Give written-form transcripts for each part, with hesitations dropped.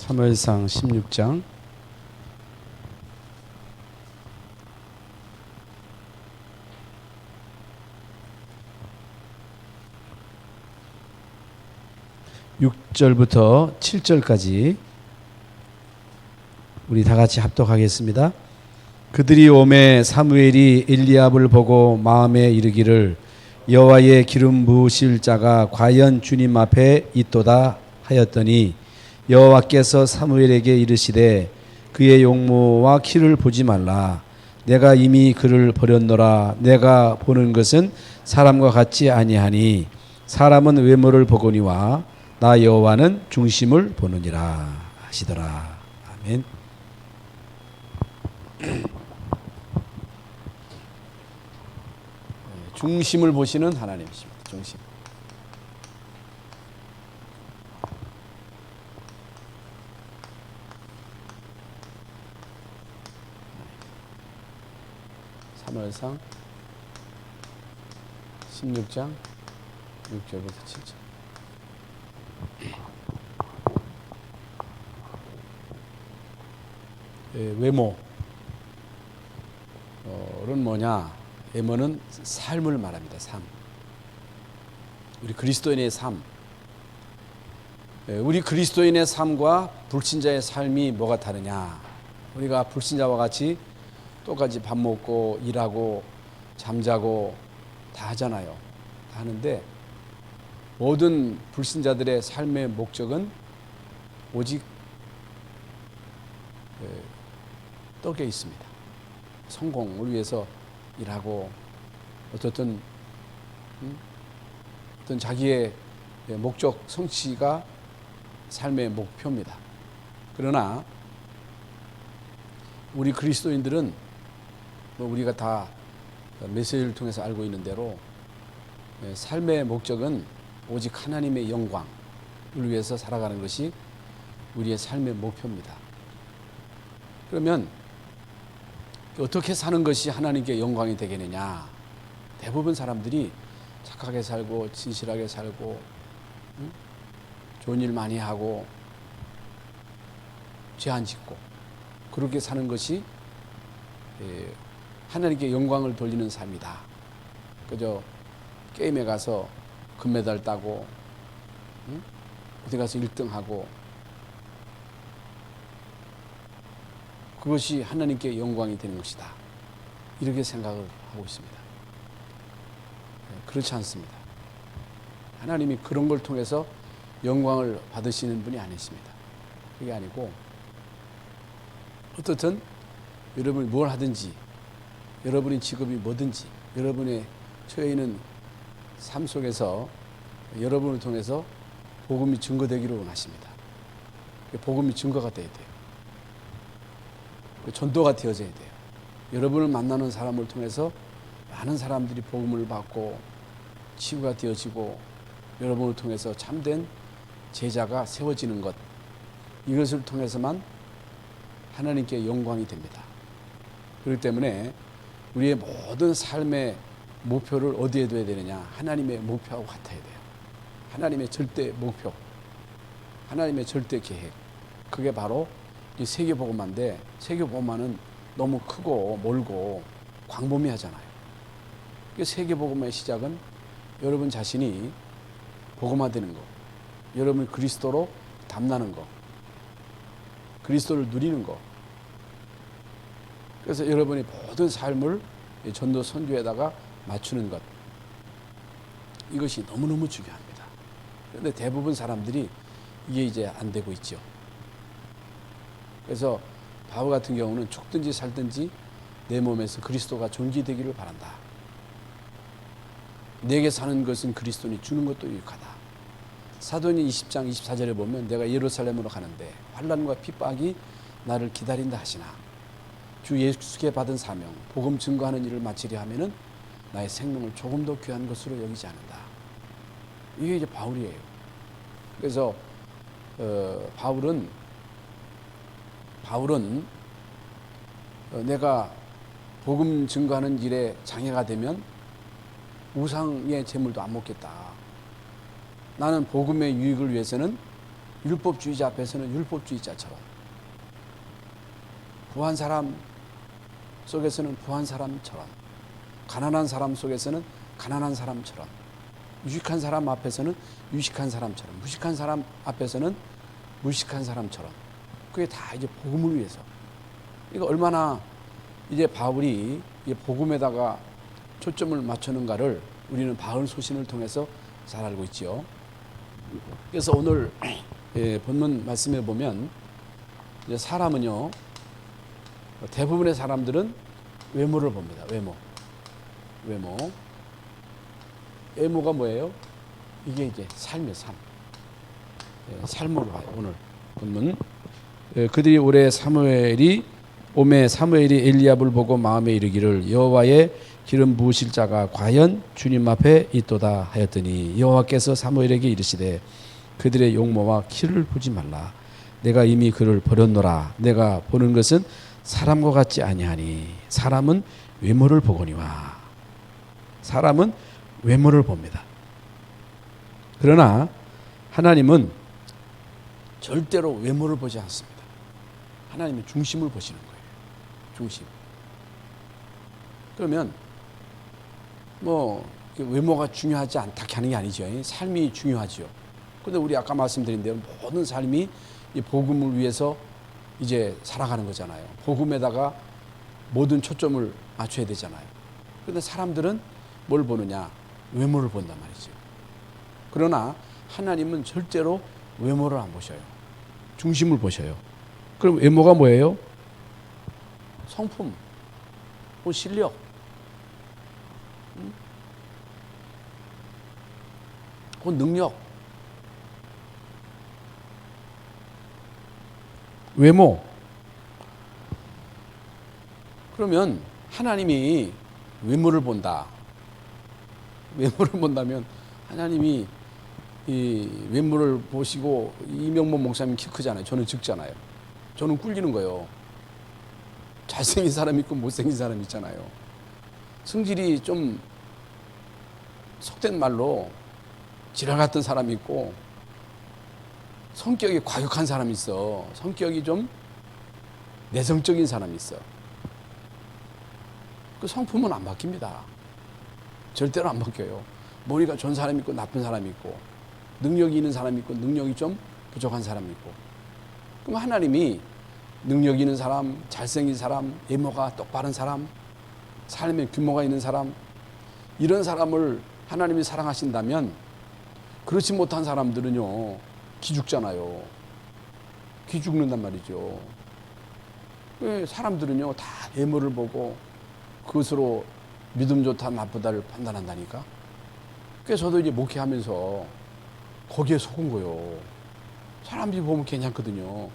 사무엘상 16장 6절부터 7절까지 우리 다 같이 합독하겠습니다. 그들이 오매 사무엘이 엘리압을 보고 마음에 이르기를 여호와의 기름 부으실 자가 과연 주님 앞에 있도다 하였더니 여호와께서 사무엘에게 이르시되 그의 용모와 키를 보지 말라. 내가 이미 그를 버렸노라. 내가 보는 것은 사람과 같지 아니하니 사람은 외모를 보거니와 나 여호와는 중심을 보느니라 하시더라. 아멘. 중심을 보시는 하나님이십니다. 중심. 사무엘상 16장 6절부터 7절. 외모는 뭐냐? 외모는 삶을 말합니다. 삶. 우리 그리스도인의 삶. 우리 그리스도인의 삶과 불신자의 삶이 뭐가 다르냐? 우리가 불신자와 같이 똑같이 밥 먹고 일하고 잠자고 다 하잖아요. 다 하는데 모든 불신자들의 삶의 목적은 오직 떡에 있습니다. 성공을 위해서 일하고 어떤 자기의 목적 성취가 삶의 목표입니다. 그러나 우리 그리스도인들은 우리가 다 메시지를 통해서 알고 있는 대로 삶의 목적은 오직 하나님의 영광을 위해서 살아가는 것이 우리의 삶의 목표입니다. 그러면 어떻게 사는 것이 하나님께 영광이 되겠느냐? 대부분 사람들이 착하게 살고 진실하게 살고 좋은 일 많이 하고 죄 안 짓고 그렇게 사는 것이 하나님께 영광을 돌리는 삶이다. 그저 게임에 가서 금메달 따고 어디 가서 1등하고 그것이 하나님께 영광이 되는 것이다. 이렇게 생각을 하고 있습니다. 그렇지 않습니다. 하나님이 그런 걸 통해서 영광을 받으시는 분이 아니십니다. 그게 아니고 어떻든 여러분이 뭘 하든지 여러분의 직업이 뭐든지 여러분의 처해 있는 삶 속에서 여러분을 통해서 복음이 증거되기를 원하십니다. 복음이 증거가 되어야 돼요. 전도가 되어져야 돼요. 여러분을 만나는 사람을 통해서 많은 사람들이 복음을 받고 치유가 되어지고 여러분을 통해서 참된 제자가 세워지는 것, 이것을 통해서만 하나님께 영광이 됩니다. 그렇기 때문에 우리의 모든 삶의 목표를 어디에 둬야 되느냐? 하나님의 목표하고 같아야 돼요. 하나님의 절대 목표, 하나님의 절대 계획. 그게 바로 이 세계복음화인데 세계복음화는 너무 크고 멀고 광범위하잖아요. 세계복음화의 시작은 여러분 자신이 복음화되는 거, 여러분 그리스도로 담나는 거, 그리스도를 누리는 거. 그래서 여러분의 모든 삶을 전도 선교에다가 맞추는 것. 이것이 너무너무 중요합니다. 그런데 대부분 사람들이 이게 이제 안 되고 있죠. 그래서 바울 같은 경우는 죽든지 살든지 내 몸에서 그리스도가 존귀되기를 바란다. 내게 사는 것은 그리스도니 주는 것도 유익하다. 사도행전 20장 24절에 보면 내가 예루살렘으로 가는데 환난과 핍박이 나를 기다린다 하시나 주 예수께 받은 사명 복음 증거하는 일을 마치려 하면은 나의 생명을 조금 더 귀한 것으로 여기지 않는다. 이게 이제 바울이에요. 그래서 바울은 내가 복음 증거하는 일에 장애가 되면 우상의 제물도 안 먹겠다. 나는 복음의 유익을 위해서는 율법주의자 앞에서는 율법주의자처럼, 부한 사람 속에서는 부한 사람처럼, 가난한 사람 속에서는 가난한 사람처럼, 유식한 사람 앞에서는 유식한 사람처럼, 무식한 사람 앞에서는 무식한 사람처럼. 그게 다 이제 복음을 위해서. 이거 얼마나 이제 바울이 이 복음에다가 초점을 맞추는가를 우리는 바울 소신을 통해서 잘 알고 있지요. 그래서 오늘 본문 말씀에 보면 이제 사람은요, 대부분의 사람들은 외모를 봅니다. 외모가 뭐예요? 이게 이제 삶의 삶. 삶으로 봐요. 오늘 본문. 그들이 오매 사무엘이 엘리압을 보고 마음에 이르기를 여호와의 기름 부으실 자가 과연 주님 앞에 있도다 하였더니 여호와께서 사무엘에게 이르시되 그들의 용모와 키를 보지 말라. 내가 이미 그를 버렸노라. 내가 보는 것은 사람과 같지 아니하니 사람은 외모를 보거니와. 사람은 외모를 봅니다. 그러나 하나님은 절대로 외모를 보지 않습니다. 하나님은 중심을 보시는 거예요. 중심. 그러면 뭐 외모가 중요하지 않다 하는 게 아니죠. 삶이 중요하죠. 그런데 우리 아까 말씀드린 대로 모든 삶이 이 복음을 위해서 이제 살아가는 거잖아요. 복음에다가 모든 초점을 맞춰야 되잖아요. 그런데 사람들은 뭘 보느냐? 외모를 본단 말이죠. 그러나 하나님은 절대로 외모를 안 보셔요. 중심을 보셔요. 그럼 외모가 뭐예요? 성품, 실력, 능력, 외모. 그러면 하나님이 외모를 본다. 외모를 본다면 하나님이 이 외모를 보시고 이명범 목사님 키 크잖아요. 저는 적잖아요. 저는 꿀리는 거예요. 잘생긴 사람 있고 못생긴 사람 있잖아요. 성질이 좀 속된 말로 지랄 같은 사람이 있고 성격이 과격한 사람이 있어. 성격이 좀 내성적인 사람이 있어. 그 성품은 안 바뀝니다. 절대로 안 바뀌어요. 머리가 좋은 사람이 있고 나쁜 사람이 있고 능력이 있는 사람이 있고 능력이 좀 부족한 사람이 있고. 그럼 하나님이 능력 있는 사람, 잘생긴 사람, 외모가 똑바른 사람, 삶의 규모가 있는 사람, 이런 사람을 하나님이 사랑하신다면 그렇지 못한 사람들은요 기죽잖아요. 기죽는단 말이죠. 사람들은요 다 외모를 보고 그것으로 믿음 좋다 나쁘다를 판단한다니까. 그래서 저도 이제 목회하면서 거기에 속은 거예요. 사람들이 보면 괜찮거든요.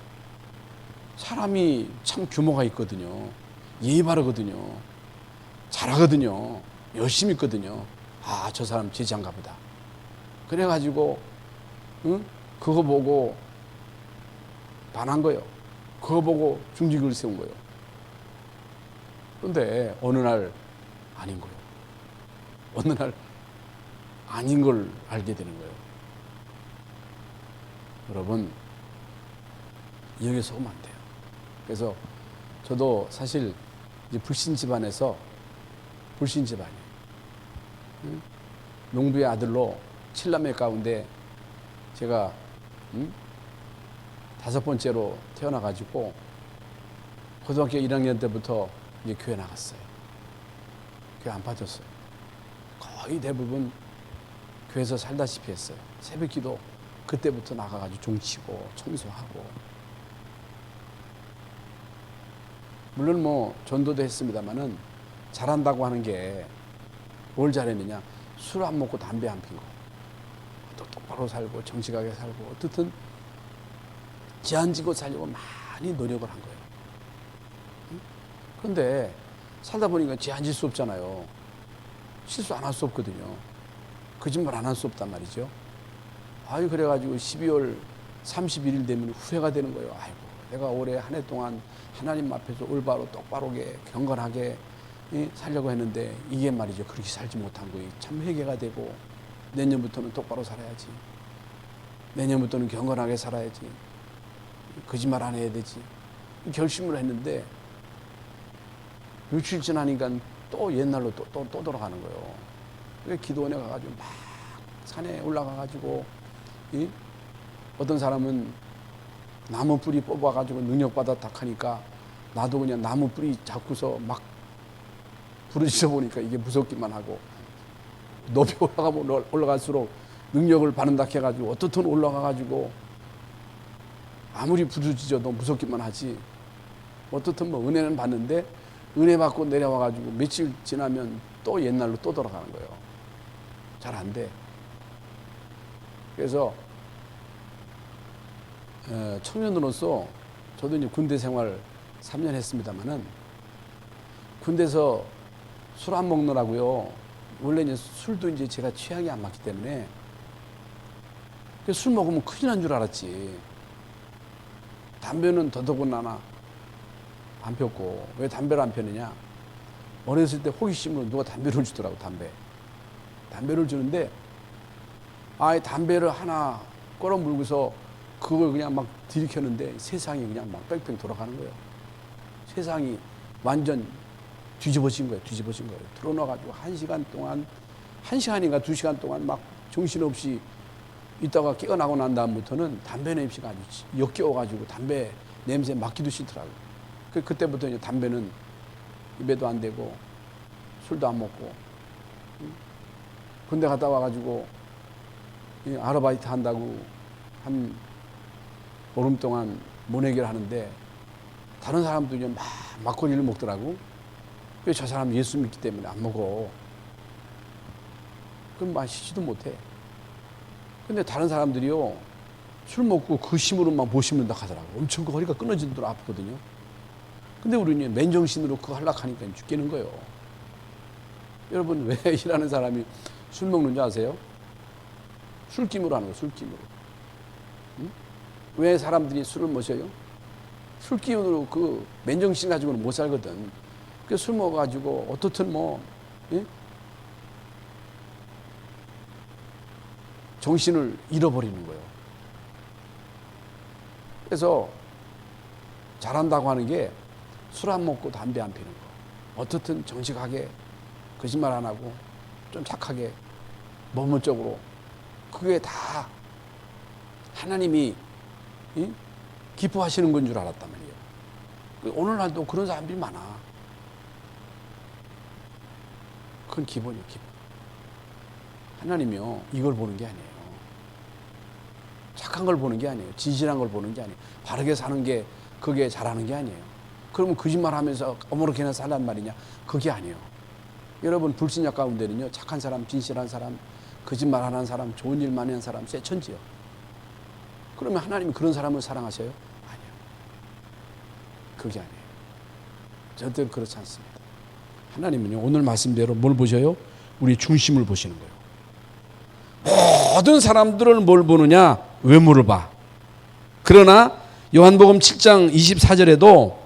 사람이 참 규모가 있거든요. 예의 바르거든요. 잘하거든요. 열심히 있거든요. 아, 저 사람 제자인가 보다. 그래가지고 그거 보고 반한 거예요. 그거 보고 중직을 세운 거예요. 그런데 어느 날 아닌 거예요. 어느 날 아닌 걸 알게 되는 거예요. 여러분, 여기에 속으면 안 돼요. 그래서 저도 사실 이제 불신 집안이에요. 농부의 아들로 7남매 가운데 제가 5번째로 태어나가지고 고등학교 1학년 때부터 이제 교회 나갔어요. 교회 안 빠졌어요. 거의 대부분 교회에서 살다시피 했어요. 새벽 기도 그때부터 나가가지고 종치고 청소하고. 물론 뭐 전도도 했습니다만은 잘한다고 하는 게 뭘 잘했느냐? 술 안 먹고 담배 안 피고 또 똑바로 살고 정직하게 살고 어떻든 제한지고 살려고 많이 노력을 한 거예요. 그런데 살다 보니까 제한질 수 없잖아요. 실수 안 할 수 없거든요. 거짓말 안 할 수 없단 말이죠. 아유, 그래가지고 12월 31일 되면 후회가 되는 거예요. 아이고, 내가 올해 한 해 동안 하나님 앞에서 올바로 똑바로게 경건하게 살려고 했는데 이게 말이죠. 그렇게 살지 못한 거예요. 참 회개가 되고 내년부터는 똑바로 살아야지. 내년부터는 경건하게 살아야지. 거짓말 안 해야 되지. 결심을 했는데 며칠 지나니까 또 옛날로 또 돌아가는 거예요. 그래서 기도원에 가가지고 막 산에 올라가가지고 어떤 사람은 나무 뿌리 뽑아가지고 능력받아 딱 하니까 나도 그냥 나무 뿌리 잡고서 막 부르짖어 보니까 이게 무섭기만 하고 높이 올라가면 올라갈수록 능력을 받는다 해가지고 어떻든 올라가가지고 아무리 부르짖어도 무섭기만 하지 어떻든 뭐 은혜는 받는데 은혜 받고 내려와가지고 며칠 지나면 또 옛날로 또 돌아가는 거예요. 잘 안 돼. 그래서 청년으로서 저도 이제 군대 생활 3년 했습니다만은 군대에서 술 안 먹느라고요. 원래 이제 술도 이제 제가 취향이 안 맞기 때문에 술 먹으면 큰일 난 줄 알았지. 담배는 더더군다나 안 폈고 왜 담배를 안 폈느냐? 어렸을 때 호기심으로 누가 담배를 주더라고. 담배를 주는데 아예 담배를 하나 꺼러 물고서 그걸 그냥 막 들이켰는데 세상이 그냥 막 뺑뺑 돌아가는 거예요. 세상이 완전 뒤집어진 거예요. 들어놔가지고 1시간 동안 1시간인가 2시간 동안 막 정신없이 있다가 깨어나고 난 다음부터는 담배 냄새가 아주 역겨워가지고 담배 냄새 맡기도 싫더라고요. 그때부터 이제 담배는 입에도 안 대고 술도 안 먹고 군대 갔다 와가지고 아르바이트 한다고 한 보름 동안 모내기를 하는데 다른 사람도 이제 막 막걸리를 먹더라고. 왜 저 사람 예수 믿기 때문에 안 먹어? 그럼 마시지도 못해. 근데 다른 사람들이요 술 먹고 그 힘으로만 보시는다 하더라고. 엄청 그 허리가 끊어지도록 아프거든요. 근데 우리는 맨정신으로 그거 하려고 하니까 죽겠는 거예요. 여러분 왜 일하는 사람이 술 먹는 줄 아세요? 술김으로 하는 거예요. 술김으로. 응? 왜 사람들이 술을 마셔요? 술기운으로 그 맨정신 가지고는 못 살거든. 그 술 먹어가지고 어떻든 뭐 정신을 잃어버리는 거예요. 그래서 잘한다고 하는 게 술 안 먹고 담배 안 피는 거. 어떻든 정직하게 거짓말 안 하고 좀 착하게 머뭇적으로 그게 다 하나님이 기뻐하시는 건 줄 알았단 말이에요. 오늘날도 그런 사람들이 많아. 그건 기본이에요. 기본. 하나님이요 이걸 보는 게 아니에요. 착한 걸 보는 게 아니에요. 진실한 걸 보는 게 아니에요. 바르게 사는 게 그게 잘하는 게 아니에요. 그러면 거짓말하면서 어머렇게나 살란 말이냐? 그게 아니에요. 여러분 불신자 가운데는요 착한 사람, 진실한 사람, 거짓말 안 하는 사람, 좋은 일 많이 하는 사람 쇠천지요. 그러면 하나님이 그런 사람을 사랑하셔요? 아니요. 그게 아니에요. 절대로 그렇지 않습니다. 하나님은요 오늘 말씀대로 뭘 보셔요? 우리 중심을 보시는 거예요. 모든 사람들을 뭘 보느냐? 외모를 봐. 그러나 요한복음 7장 24절에도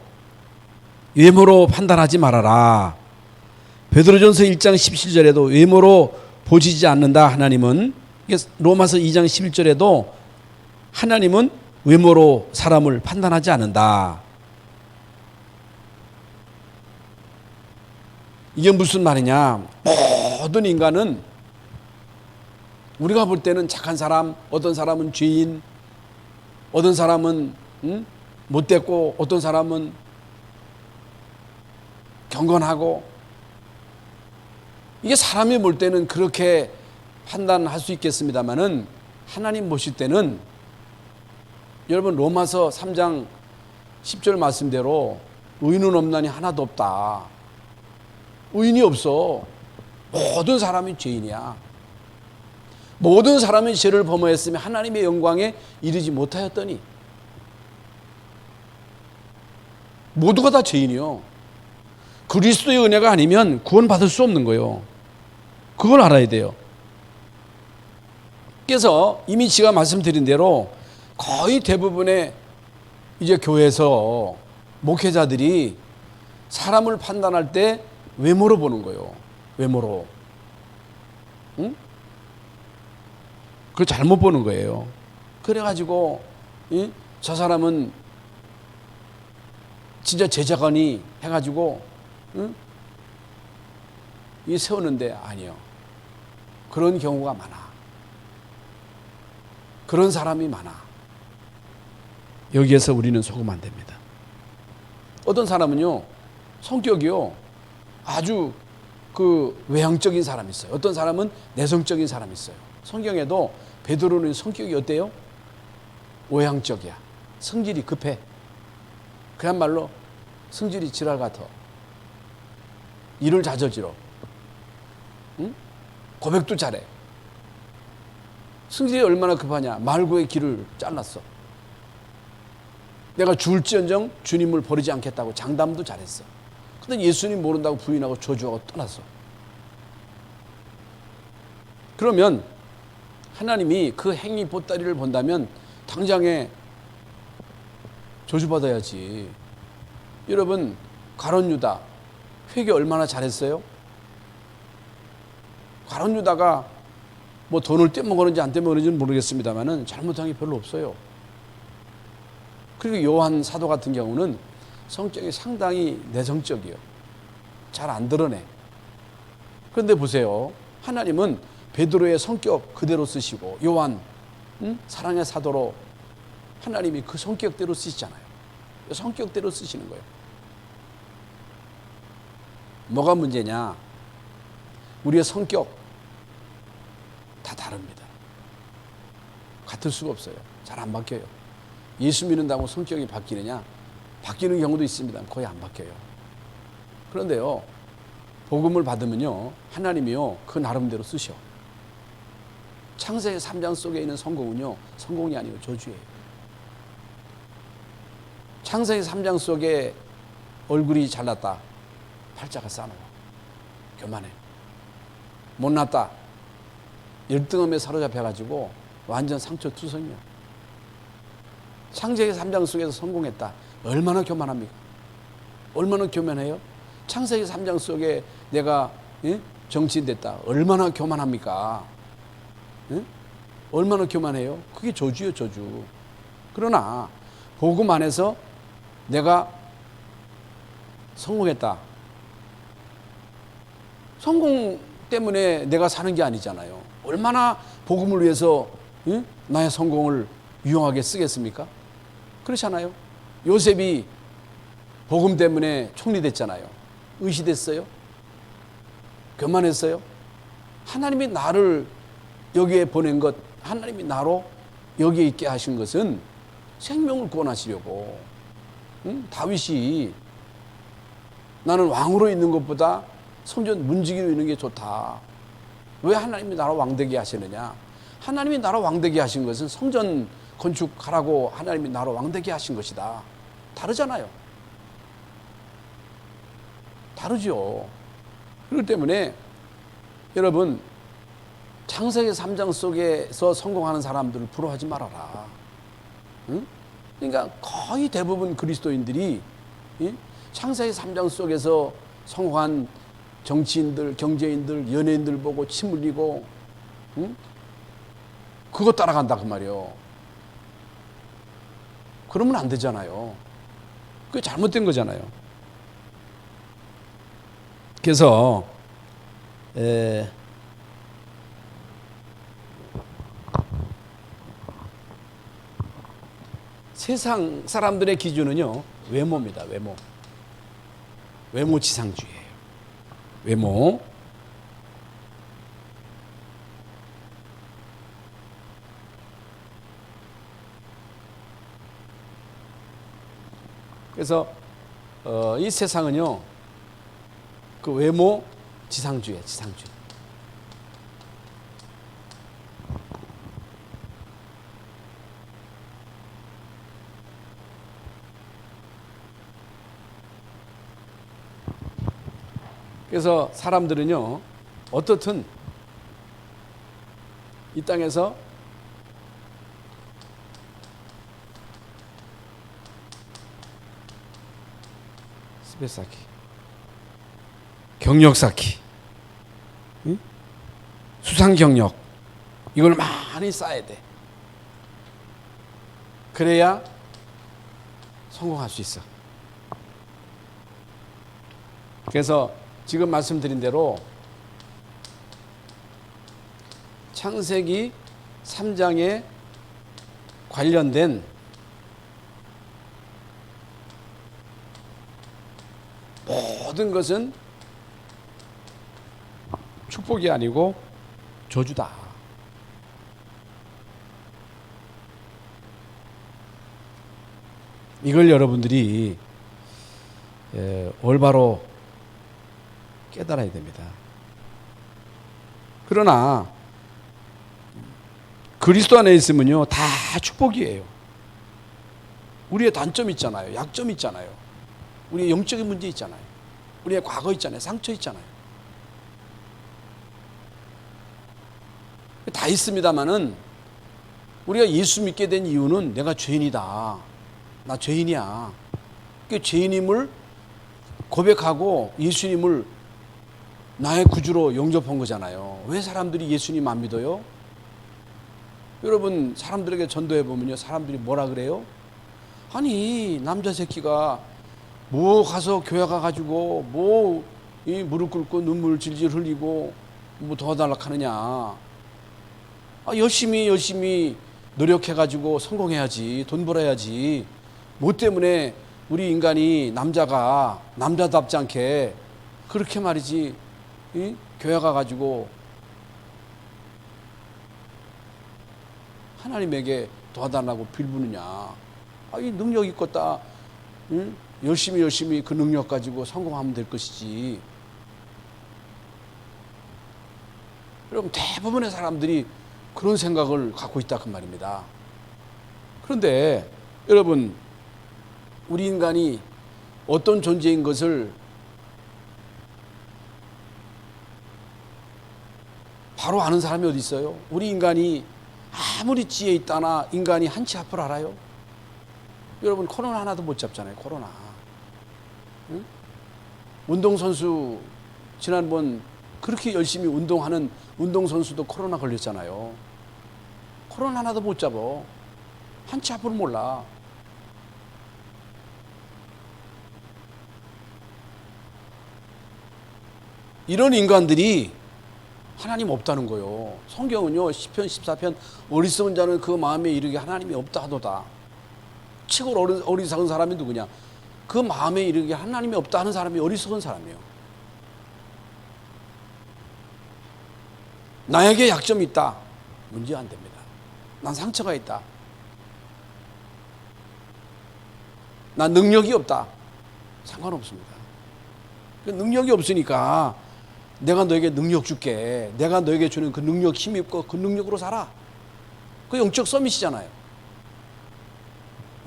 외모로 판단하지 말아라. 베드로전서 1장 17절에도 외모로 보시지 않는다. 하나님은 로마서 2장 11절에도 하나님은 외모로 사람을 판단하지 않는다. 이게 무슨 말이냐? 모든 인간은 우리가 볼 때는 착한 사람, 어떤 사람은 죄인, 어떤 사람은 못됐고, 어떤 사람은 경건하고, 이게 사람이 볼 때는 그렇게 판단할 수 있겠습니다만은 하나님 보실 때는 여러분 로마서 3장 10절 말씀대로 의인은 없나니 하나도 없다. 의인이 없어. 모든 사람이 죄인이야. 모든 사람이 죄를 범하였으며 하나님의 영광에 이르지 못하였더니 모두가 다 죄인이요. 그리스도의 은혜가 아니면 구원받을 수 없는 거예요. 그걸 알아야 돼요. 그래서 이미 제가 말씀드린 대로 거의 대부분의 이제 교회에서 목회자들이 사람을 판단할 때 외모로 보는 거예요. 외모로. 응? 그걸 잘못 보는 거예요. 그래가지고 저 사람은 진짜 제자관이 해가지고 이 세우는데 아니요. 그런 경우가 많아. 그런 사람이 많아. 여기에서 우리는 속으면 안 됩니다. 어떤 사람은요, 성격이요, 아주 그 외향적인 사람이 있어요. 어떤 사람은 내성적인 사람이 있어요. 성경에도 베드로는 성격이 어때요? 외향적이야. 성질이 급해. 그야말로 성질이 지랄 같아. 일을 자저지러. 응? 고백도 잘해. 성질이 얼마나 급하냐. 말고의 길을 잘랐어. 내가 죽을지언정 주님을 버리지 않겠다고 장담도 잘했어. 근데 예수님 모른다고 부인하고 저주하고 떠났어. 그러면 하나님이 그 행위 보따리를 본다면 당장에 저주받아야지. 여러분, 가룟 유다 회개 얼마나 잘했어요? 가룟 유다가 뭐 돈을 떼먹었는지 안 떼먹었는지는 모르겠습니다만은 잘못한 게 별로 없어요. 그리고 요한 사도 같은 경우는 성격이 상당히 내성적이에요. 잘 안 드러내. 그런데 보세요. 하나님은 베드로의 성격 그대로 쓰시고 요한 사랑의 사도로 하나님이 그 성격대로 쓰시잖아요. 성격대로 쓰시는 거예요. 뭐가 문제냐? 우리의 성격 다 다릅니다. 같을 수가 없어요. 잘 안 바뀌어요. 예수 믿는다고 성격이 바뀌느냐? 바뀌는 경우도 있습니다. 거의 안 바뀌어요. 그런데요, 복음을 받으면요, 하나님이요, 그 나름대로 쓰셔. 창세기 3장 속에 있는 성공은요, 성공이 아니고 저주예요. 창세기 3장 속에 얼굴이 잘났다. 팔자가 싸놓아. 교만해. 못났다. 열등함에 사로잡혀가지고 완전 상처투성이야. 창세기 3장 속에서 성공했다. 얼마나 교만합니까? 얼마나 교만해요? 창세기 3장 속에 내가 정치인 됐다. 얼마나 교만합니까? 얼마나 교만해요? 그게 저주예요, 저주. 그러나 복음 안에서 내가 성공했다. 성공 때문에 내가 사는 게 아니잖아요. 얼마나 복음을 위해서 나의 성공을 유용하게 쓰겠습니까? 그렇잖아요. 요셉이 복음 때문에 총리 됐잖아요. 의시됐어요? 교만했어요? 하나님이 나를 여기에 보낸 것, 하나님이 나로 여기에 있게 하신 것은 생명을 구원하시려고. 다윗이 나는 왕으로 있는 것보다 성전 문지기로 있는 게 좋다. 왜 하나님이 나로 왕되게 하시느냐? 하나님이 나로 왕되게 하신 것은 성전 건축하라고 하나님이 나로 왕되게 하신 것이다. 다르잖아요. 다르죠. 그렇기 때문에 여러분, 창세기 3장 속에서 성공하는 사람들을 부러워하지 말아라. 응? 그러니까 거의 대부분 그리스도인들이 창세기 3장 속에서 성공한 정치인들, 경제인들, 연예인들 보고 침 흘리고 그거 따라간다 그 말이요. 그러면 안 되잖아요. 그게 잘못된 거잖아요. 그래서 세상 사람들의 기준은요, 외모입니다. 외모. 외모지상주의예요. 외모. 그래서 이 세상은요, 그 외모 지상주의예요. 지상주의. 그래서 사람들은요, 어떻든 이 땅에서 스페 쌓기, 경력 쌓기, 수상 경력, 이걸 많이 쌓아야 돼. 그래야 성공할 수 있어. 그래서 지금 말씀드린 대로 창세기 3장에 관련된 모든 것은 축복이 아니고 저주다. 이걸 여러분들이 올바로 깨달아야 됩니다. 그러나 그리스도 안에 있으면요 다 축복이에요. 우리의 단점 있잖아요. 약점 있잖아요. 우리의 영적인 문제 있잖아요. 우리의 과거 있잖아요. 상처 있잖아요. 다 있습니다마는 우리가 예수 믿게 된 이유는 내가 죄인이다. 나 죄인이야. 그 죄인임을 고백하고 예수님을 나의 구주로 영접한 거잖아요. 왜 사람들이 예수님 안 믿어요? 여러분 사람들에게 전도해 보면요 사람들이 뭐라 그래요? 아니 남자 새끼가 뭐 가서 교회 가가지고 뭐 이 무릎 꿇고 눈물 질질 흘리고 뭐 도와달라 하느냐. 열심히 노력해가지고 성공해야지. 돈 벌어야지. 뭐 때문에 우리 인간이 남자가 남자답지 않게 그렇게 말이지 교회 가가지고 하나님에게 도와달라고 빌부느냐. 이 능력 있겠다. 열심히 그 능력 가지고 성공하면 될 것이지. 여러분 대부분의 사람들이 그런 생각을 갖고 있다 그 말입니다. 그런데 여러분 우리 인간이 어떤 존재인 것을 바로 아는 사람이 어디 있어요? 우리 인간이 아무리 지혜 있다나 인간이 한치 앞을 알아요? 여러분 코로나 하나도 못 잡잖아요. 코로나. 응? 운동선수 지난번 그렇게 열심히 운동하는 운동선수도 코로나 걸렸잖아요. 코로나 하나도 못 잡어. 한치 앞을 몰라. 이런 인간들이 하나님 없다는 거예요. 성경은요 10편 14편 어리석은 자는 그 마음에 이르게 하나님이 없다 하도다. 최고로 어리석은 사람이 누구냐? 그 마음에 이르게 하나님이 없다 하는 사람이 어리석은 사람이에요. 나에게 약점이 있다. 문제 안 됩니다. 난 상처가 있다. 난 능력이 없다. 상관없습니다. 능력이 없으니까 내가 너에게 능력 줄게. 내가 너에게 주는 그 능력 힘입고 그 능력으로 살아. 그 영적 서밋이잖아요.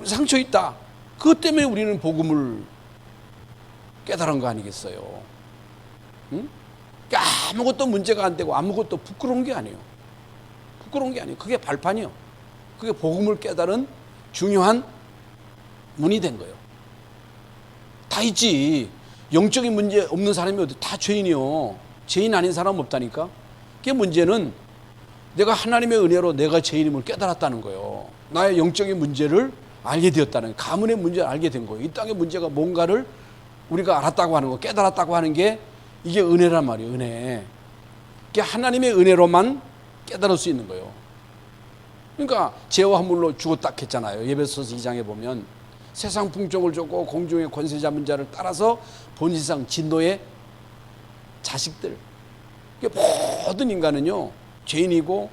상처 있다. 그것 때문에 우리는 복음을 깨달은 거 아니겠어요? 응? 아무것도 문제가 안 되고 아무것도 부끄러운 게 아니에요. 부끄러운 게 아니에요. 그게 발판이요. 그게 복음을 깨달은 중요한 문이 된 거예요. 다 있지. 영적인 문제 없는 사람이 어디 다 죄인이요. 죄인 아닌 사람 없다니까. 그게 문제는 내가 하나님의 은혜로 내가 죄인임을 깨달았다는 거예요. 나의 영적인 문제를 알게 되었다는, 가문의 문제를 알게 된 거예요. 이 땅의 문제가 뭔가를 우리가 알았다고 하는 거, 깨달았다고 하는 게 이게 은혜란 말이에요. 은혜. 그게 하나님의 은혜로만 깨달을 수 있는 거예요. 그러니까 죄와 허물로 죽었다 했잖아요. 에베소서 2장에 보면 세상 풍족을 줬고 공중의 권세 잡은 자를 따라서 본질상 진노의 자식들. 모든 인간은요 죄인이고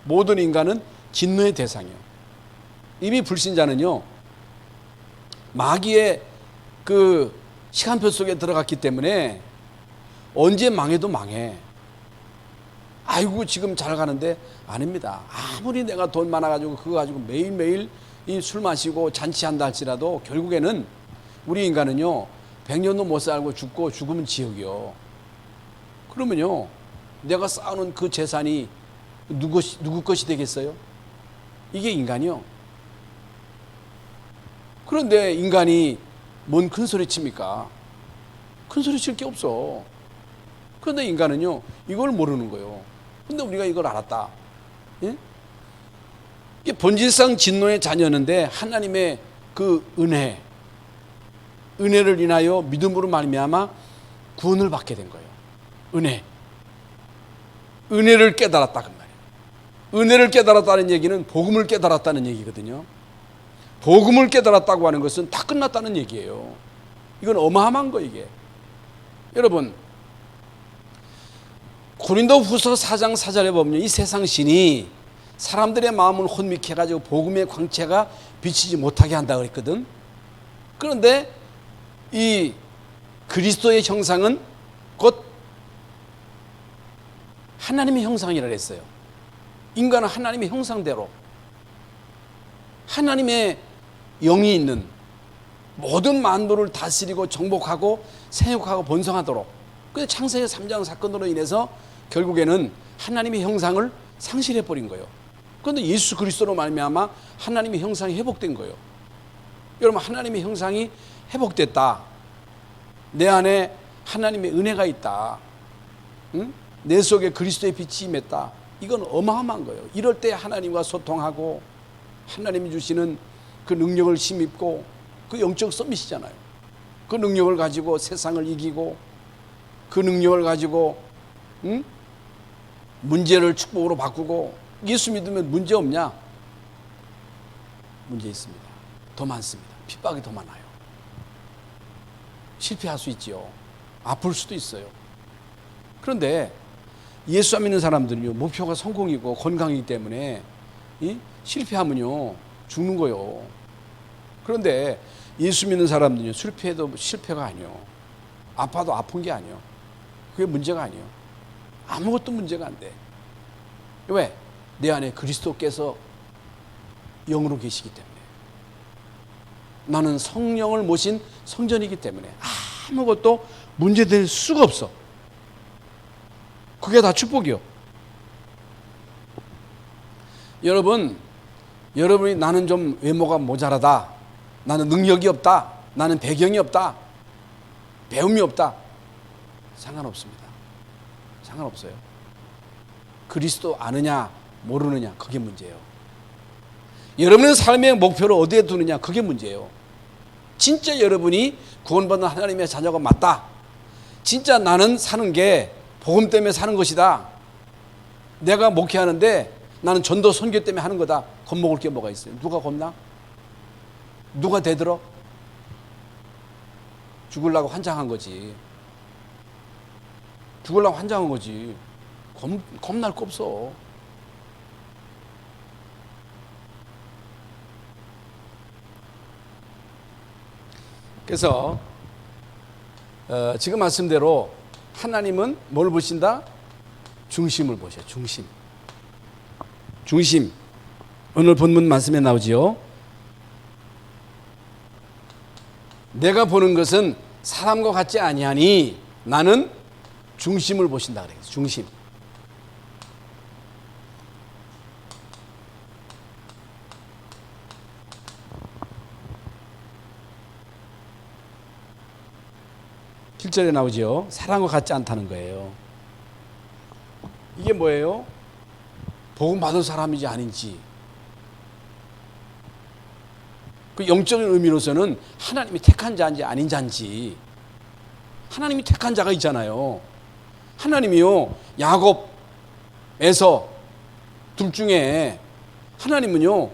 모든 인간은 진노의 대상이에요. 이미 불신자는요 마귀의 그 시간표 속에 들어갔기 때문에 언제 망해도 망해. 아이고 지금 잘 가는데 아닙니다. 아무리 내가 돈 많아가지고 그거 가지고 매일매일 이 술 마시고 잔치한다 할지라도 결국에는 우리 인간은요 100년도 못 살고 죽고 죽으면 지옥이요. 그러면요 내가 쌓아놓은 그 재산이 누구 것이 되겠어요? 이게 인간이요. 그런데 인간이 뭔 큰 소리 칩니까? 큰 소리 칠 게 없어. 그런데 인간은요 이걸 모르는 거예요. 근데 우리가 이걸 알았다. 예? 이게 본질상 진노의 자녀인데 하나님의 그 은혜를 인하여 믿음으로 말미암아 구원을 받게 된 거예요. 은혜를 깨달았다 그 말이에요. 은혜를 깨달았다는 얘기는 복음을 깨달았다는 얘기거든요. 복음을 깨달았다고 하는 것은 다 끝났다는 얘기예요. 이건 어마어마한 거 이게. 여러분 고린도후서 4장 4절에 보면 이 세상 신이 사람들의 마음을 혼미케 해가지고 복음의 광채가 비치지 못하게 한다 그랬거든. 그런데 이 그리스도의 형상은 곧 하나님의 형상이라 했어요. 인간은 하나님의 형상대로 하나님의 영이 있는 모든 만물을 다스리고 정복하고 생육하고 번성하도록. 그래서 창세기 3장 사건으로 인해서 결국에는 하나님의 형상을 상실해 버린 거예요. 그런데 예수 그리스도로 말미암아 하나님의 형상이 회복된 거예요. 여러분 하나님의 형상이 회복됐다. 내 안에 하나님의 은혜가 있다. 응? 내 속에 그리스도의 빛이 임했다. 이건 어마어마한 거예요. 이럴 때 하나님과 소통하고 하나님이 주시는 그 능력을 힘입고 그 영적 서밋이잖아요. 그 능력을 가지고 세상을 이기고 그 능력을 가지고 문제를 축복으로 바꾸고. 예수 믿으면 문제 없냐? 문제 있습니다. 더 많습니다. 핍박이 더 많아요. 실패할 수 있지요. 아플 수도 있어요. 그런데 예수 안 믿는 사람들은요, 목표가 성공이고 건강이기 때문에 실패하면요 죽는 거예요. 그런데 예수 믿는 사람들은요, 실패해도 실패가 아니에요. 아파도 아픈 게 아니에요. 그게 문제가 아니에요. 아무것도 문제가 안 돼. 왜? 내 안에 그리스도께서 영으로 계시기 때문에. 나는 성령을 모신 성전이기 때문에 아무것도 문제될 수가 없어. 그게 다 축복이요. 여러분이 나는 좀 외모가 모자라다, 나는 능력이 없다, 나는 배경이 없다, 배움이 없다, 상관없습니다. 상관없어요. 그리스도 아느냐 모르느냐 그게 문제예요. 여러분의 삶의 목표를 어디에 두느냐 그게 문제예요. 진짜 여러분이 구원받는 하나님의 자녀가 맞다, 진짜 나는 사는 게 복음 때문에 사는 것이다, 내가 목회하는데 나는 전도 선교 때문에 하는 거다, 겁먹을 게 뭐가 있어요? 누가 겁나? 누가 대들어? 죽으려고 환장한 거지. 죽으려고 환장한 거지. 겁날 거 없어. 그래서 지금 말씀대로 하나님은 뭘 보신다? 중심을 보셔. 중심. 오늘 본문 말씀에 나오지요. 내가 보는 것은 사람과 같지 아니하니 나는 중심을 보신다 그래요. 중심. (7절에) 나오지요. 사람과 같지 않다는 거예요. 이게 뭐예요? 복음 받은 사람인지 아닌지. 그 영적인 의미로서는 하나님이 택한 자인지 아닌 자인지. 하나님이 택한 자가 있잖아요. 하나님이요, 야곱, 에서 둘 중에 하나님은요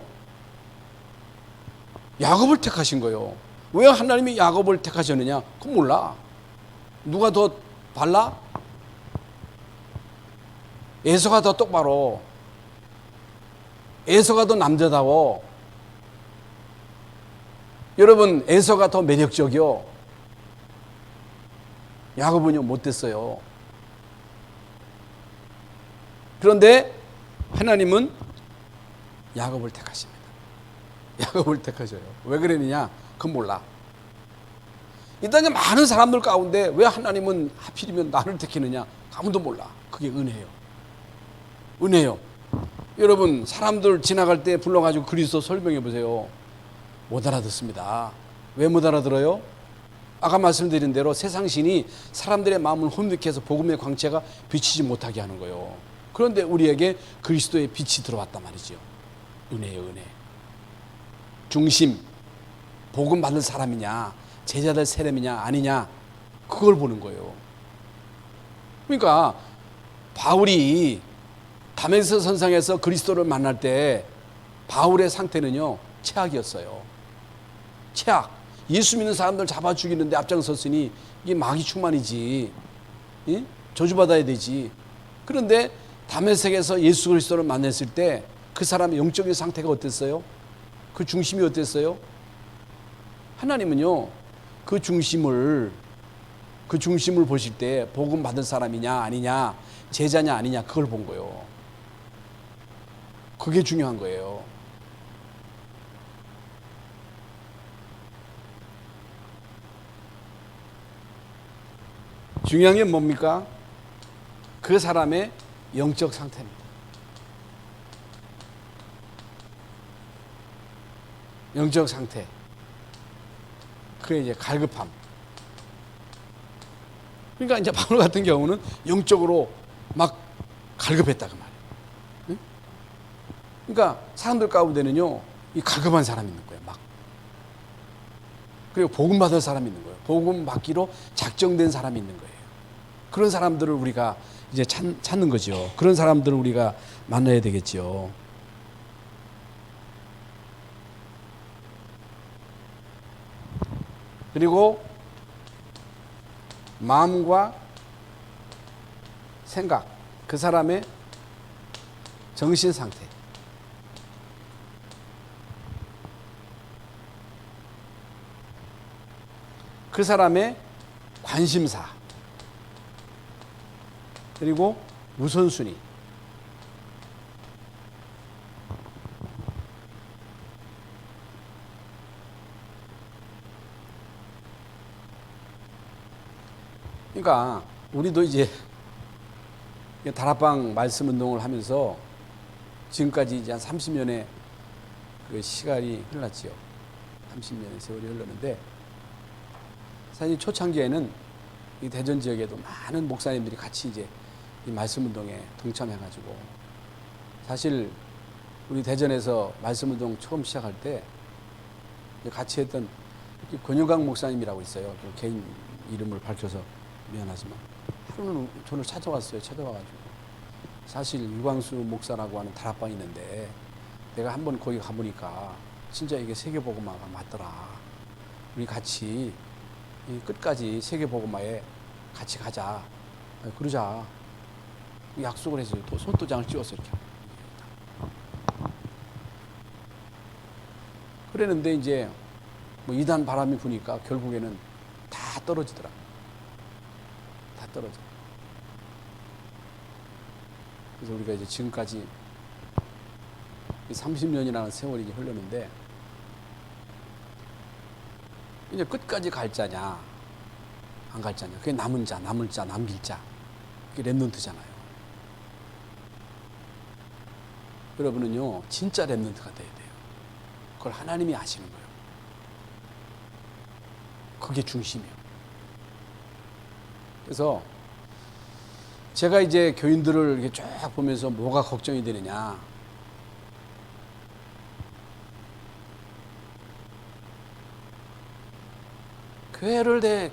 야곱을 택하신 거예요. 왜 하나님이 야곱을 택하셨느냐? 그건 몰라. 누가 더 달라? 에서가 더 똑바로, 에서가 더 남자다워. 여러분, 에서가 더 매력적이요. 야곱은요 못됐어요. 그런데 하나님은 야곱을 택하십니다. 야곱을 택하셔요. 왜 그러느냐? 그건 몰라. 이 땅에 많은 사람들 가운데 왜 하나님은 하필이면 나를 택하느냐? 아무도 몰라. 그게 은혜예요. 은혜요. 여러분, 사람들 지나갈 때 불러가지고 그리스도 설명해 보세요. 못 알아듣습니다. 왜 못 알아들어요? 아까 말씀드린 대로 세상 신이 사람들의 마음을 혼미케 해서 복음의 광채가 비치지 못하게 하는 거예요. 그런데 우리에게 그리스도의 빛이 들어왔단 말이죠. 은혜예요, 은혜. 중심, 복음 받을 사람이냐, 제자될 사람이냐 아니냐, 그걸 보는 거예요. 그러니까 바울이 다메섹 선상에서 그리스도를 만날 때 바울의 상태는요, 최악이었어요. 최악. 예수 믿는 사람들 잡아 죽이는데 앞장섰으니 이게 마귀 충만이지. 예? 저주받아야 되지. 그런데 다메섹에서 예수 그리스도를 만났을 때 그 사람의 영적인 상태가 어땠어요? 그 중심이 어땠어요? 하나님은요, 그 중심을 보실 때 복음 받은 사람이냐 아니냐, 제자냐 아니냐, 그걸 본 거예요. 그게 중요한 거예요. 중요한 게 뭡니까? 그 사람의 영적 상태입니다. 영적 상태. 그게 이제 갈급함. 그러니까 이제 바울 같은 경우는 영적으로 막 갈급했다 그 말이에요. 응? 그러니까 사람들 가운데는요, 이 갈급한 사람이 있는 거예요. 막. 그리고 복음 받을 사람이 있는 거예요. 복음 받기로 작정된 사람이 있는 거예요. 그런 사람들을 우리가 이제 찾는 거죠. 그런 사람들을 우리가 만나야 되겠죠. 그리고 마음과 생각, 그 사람의 정신 상태. 그 사람의 관심사. 그리고 우선순위. 그러니까 우리도 이제 다락방 말씀 운동을 하면서 지금까지 이제 한 30년의 그 시간이 흘렀지요. 30년의 세월이 흘렀는데, 사실 초창기에는 이 대전 지역에도 많은 목사님들이 같이 이제 이 말씀 운동에 동참해가지고, 사실 우리 대전에서 말씀 운동 처음 시작할 때 같이 했던 권영강 목사님이라고 있어요. 개인 이름을 밝혀서 미안하지만 하루는 저를 찾아왔어요. 찾아와가지고, 사실 유광수 목사라고 하는 다락방이 있는데 내가 한번 거기 가보니까 진짜 이게 세계복음화가 맞더라. 우리 같이 끝까지 세계복음화에 같이 가자. 그러자. 약속을 해서 또 손도장을 찍었어 이렇게. 그랬는데 이제 뭐 이단 바람이 부니까 결국에는 다 떨어지더라. 다 떨어져. 그래서 우리가 이제 지금까지 30년이라는 세월이 흘렀는데, 이제 끝까지 갈 자냐 안 갈 자냐, 그게 남은 자, 남을 자, 남길 자, 그게 랩넌트잖아요. 여러분은요, 진짜 랩넌트가 돼야 돼요. 그걸 하나님이 아시는 거예요. 그게 중심이에요. 그래서 제가 이제 교인들을 이렇게 쫙 보면서 뭐가 걱정이 되느냐,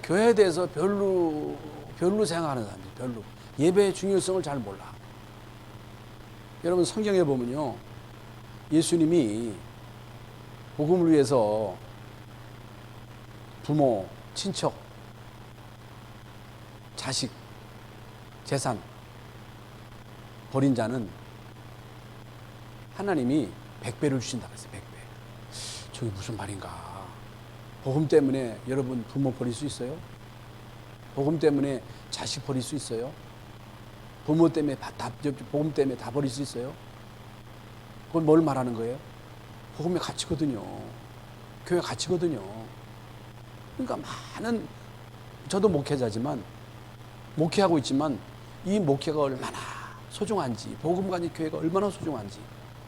교회에 대해서 별로 생각하는 사람들, 별로 예배의 중요성을 잘 몰라. 여러분 성경에 보면요, 예수님이 복음을 위해서 부모, 친척, 자식, 재산 버린 자는 하나님이 100배를 주신다고 했어요. 100배. 저게 무슨 말인가? 복음 때문에 여러분 부모 버릴 수 있어요? 복음 때문에 자식 버릴 수 있어요? 복음 때문에 다 버릴 수 있어요? 그건 뭘 말하는 거예요? 복음의 가치거든요. 교회 가치거든요. 그러니까 많은, 저도 목회자지만 목회하고 있지만 이 목회가 얼마나 소중한지, 복음관이 교회가 얼마나 소중한지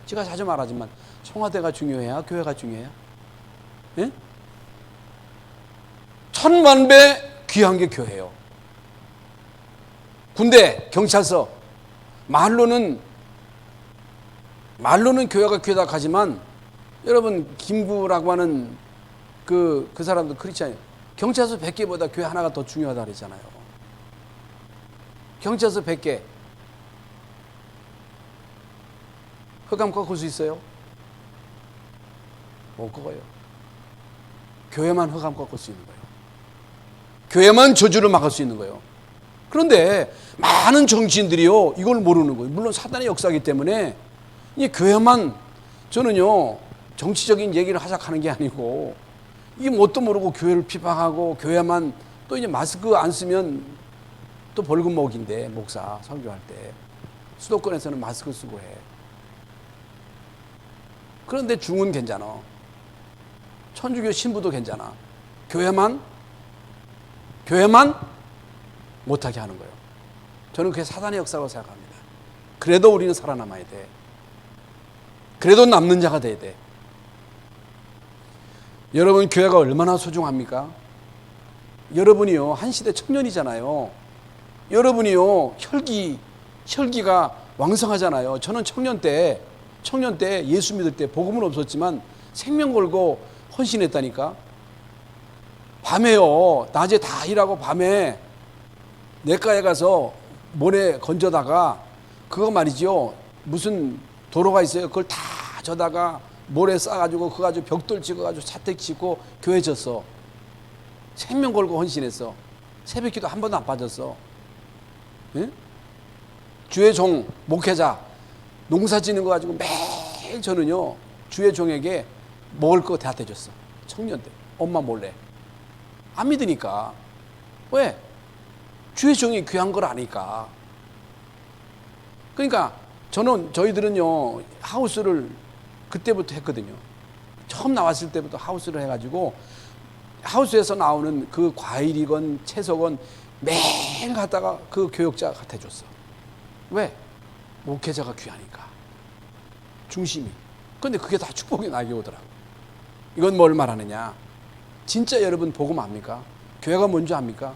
제가 자주 말하지만, 청와대가 중요해야 교회가 중요해야? 예? 1000만배 귀한 게 교회예요. 군대, 경찰서, 말로는 말로는 교회가 교회다 하지만 여러분 김구라고 하는 그 사람도 그렇지 않아요. 경찰서 100개보다 교회 하나가 더 중요하다 그랬잖아요. 경찰서 100개 흑암 꺾을 수 있어요? 못 꺾어요. 교회만 흑암 꺾을 수 있는 거예요. 교회만 저주를 막을 수 있는 거예요. 그런데 많은 정치인들이요 이걸 모르는 거예요. 물론 사단의 역사이기 때문에 이 교회만, 저는요 정치적인 얘기를 하자하는 게 아니고 이게 뭣도 모르고 교회를 비방하고 교회만, 또 이제 마스크 안 쓰면 또 벌금 먹인데, 목사 설교할 때 수도권에서는 마스크 쓰고 해. 그런데 중은 괜찮아. 천주교 신부도 괜찮아. 교회만 못하게 하는 거예요. 저는 그게 사단의 역사라고 생각합니다. 그래도 우리는 살아남아야 돼. 그래도 남는 자가 돼야 돼. 여러분 교회가 얼마나 소중합니까? 여러분이요 한 시대 청년이잖아요. 여러분이요 혈기가 왕성하잖아요. 저는 청년 때 예수 믿을 때 복음은 없었지만 생명 걸고 헌신했다니까. 밤에요 낮에 다 일하고 밤에 내과에 가서 모래 건져다가 그거 말이죠, 무슨 도로가 있어요. 그걸 다 저다가 모래 싸가지고 그거 가지고 벽돌 찍어가지고 사택 짓고 교회 졌어. 생명 걸고 헌신했어. 새벽기도 한 번도 안 빠졌어. 예? 주의 종 목회자 농사 짓는 거 가지고 매일 저는요 주의 종에게 먹을 거 다 대줬어. 청년 때 엄마 몰래. 안 믿으니까. 왜? 주의 종이 귀한 걸 아니까. 그러니까 저희들은요 하우스를 그때부터 했거든요. 처음 나왔을 때부터 하우스를 해가지고 하우스에서 나오는 그 과일이건 채소건 매일 갖다가 그 교역자가 갖다 줬어. 왜? 목회자가 귀하니까. 중심이. 근데 그게 다 축복의 낙이 오더라고. 이건 뭘 말하느냐? 진짜 여러분 복음 압니까? 교회가 뭔지 압니까?